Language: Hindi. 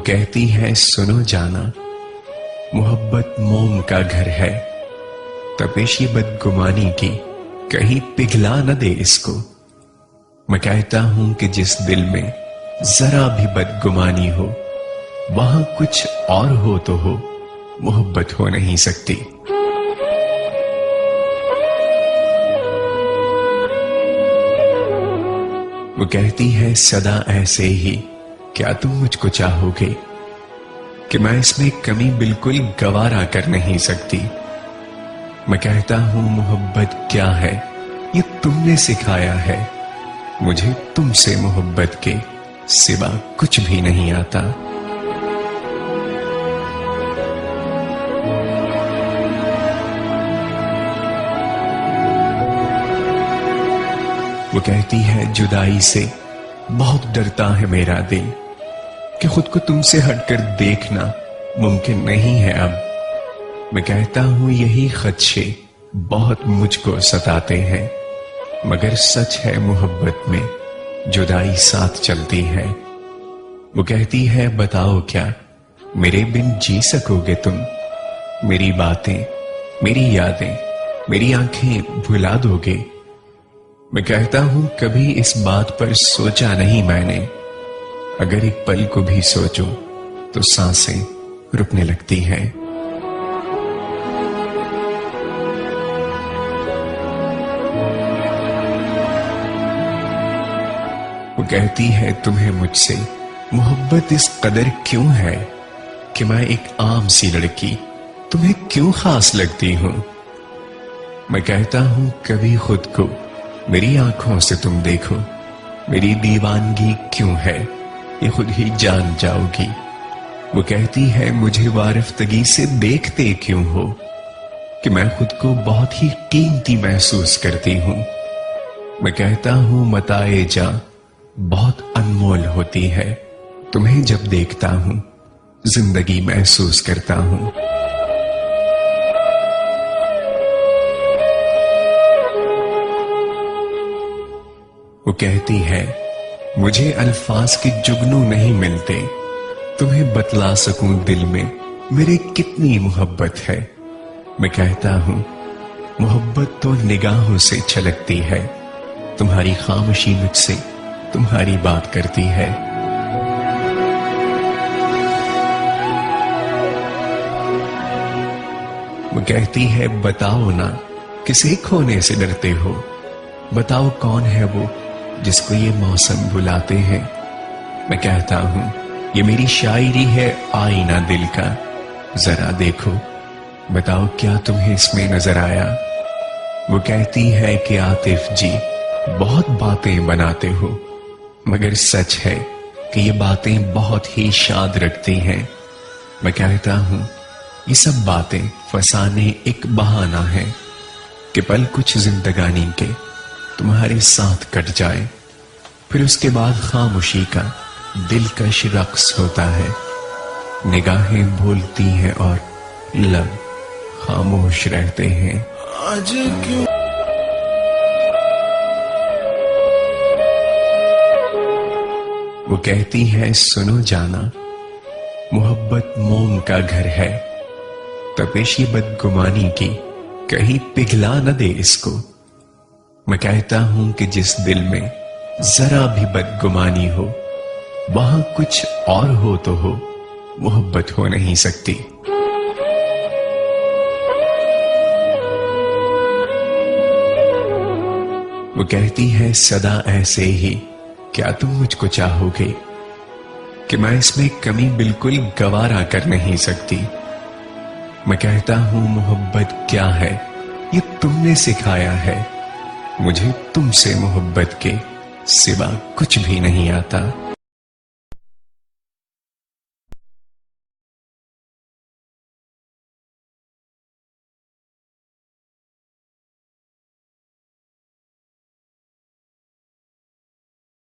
वो कहती है सुनो जाना, मोहब्बत मोम का घर है, तपिश ये बदगुमानी की कहीं पिघला न दे इसको। मैं कहता हूं कि जिस दिल में जरा भी बदगुमानी हो, वहां कुछ और हो तो हो, मोहब्बत हो नहीं सकती। वो कहती है सदा ऐसे ही, क्या तुम मुझको चाहोगे, कि मैं इसमें कमी बिल्कुल गवारा कर नहीं सकती। मैं कहता हूं मोहब्बत क्या है, ये तुमने सिखाया है, मुझे तुमसे मोहब्बत के सिवा कुछ भी नहीं आता। वो कहती है जुदाई से बहुत डरता है मेरा दिल, कि खुद को तुमसे हटकर देखना मुमकिन नहीं है अब। मैं कहता हूं यही खदशे बहुत मुझको सताते हैं, मगर सच है मोहब्बत में जुदाई साथ चलती है। वो कहती है बताओ क्या मेरे बिन जी सकोगे तुम, मेरी बातें, मेरी यादें, मेरी आंखें भुला दोगे। मैं कहता हूं कभी इस बात पर सोचा नहीं मैंने, अगर एक पल को भी सोचो तो सांसें रुकने लगती हैं। वो कहती है तुम्हें मुझसे मोहब्बत इस कदर क्यों है, कि मैं एक आम सी लड़की तुम्हें क्यों खास लगती हूं। मैं कहता हूं कभी खुद को मेरी आंखों से तुम देखो, मेरी दीवानगी क्यों है ये खुद ही जान जाओगी। वो कहती है मुझे वारिफ्तगी से देखते क्यों हो, कि मैं खुद को बहुत ही कीमती महसूस करती हूं। मैं कहता हूं मताए जा बहुत अनमोल होती है, तुम्हें जब देखता हूं जिंदगी महसूस करता हूं। वो कहती है मुझे अल्फाज के जुगनू नहीं मिलते, तुम्हें बतला सकूं दिल में मेरे कितनी मोहब्बत है। मैं कहता हूं मोहब्बत तो निगाहों से छलकती है, तुम्हारी खामोशी मुझसे तुम्हारी बात करती है। वो कहती है बताओ ना किसे खोने से डरते हो, बताओ कौन है वो जिसको ये मौसम बुलाते हैं। मैं कहता हूं ये मेरी शायरी है आईना दिल का, जरा देखो बताओ क्या तुम्हें इसमें नजर आया। वो कहती है कि आतिफ जी बहुत बातें बनाते हो, मगर सच है कि ये बातें बहुत ही शाद रखती हैं। मैं कहता हूं ये सब बातें फसाने एक बहाना है, कि पल कुछ जिंदगानी के तुम्हारे साथ कट जाए, फिर उसके बाद खामोशी का दिलकश रक्स होता है। निगाहें भूलती हैं और लब खामोश रहते हैं। आज क्यों वो कहती है सुनो जाना, मोहब्बत मोम का घर है, तपिश ये बदगुमानी की कहीं पिघला न दे इसको। मैं कहता हूं कि जिस दिल में जरा भी बदगुमानी हो, वहां कुछ और हो तो हो, मोहब्बत हो नहीं सकती। वो कहती है सदा ऐसे ही, क्या तुम मुझको चाहोगे, कि मैं इसमें कमी बिल्कुल गवारा कर नहीं सकती। मैं कहता हूं मोहब्बत क्या है, ये तुमने सिखाया है, मुझे तुमसे मोहब्बत के सिवा कुछ भी नहीं आता।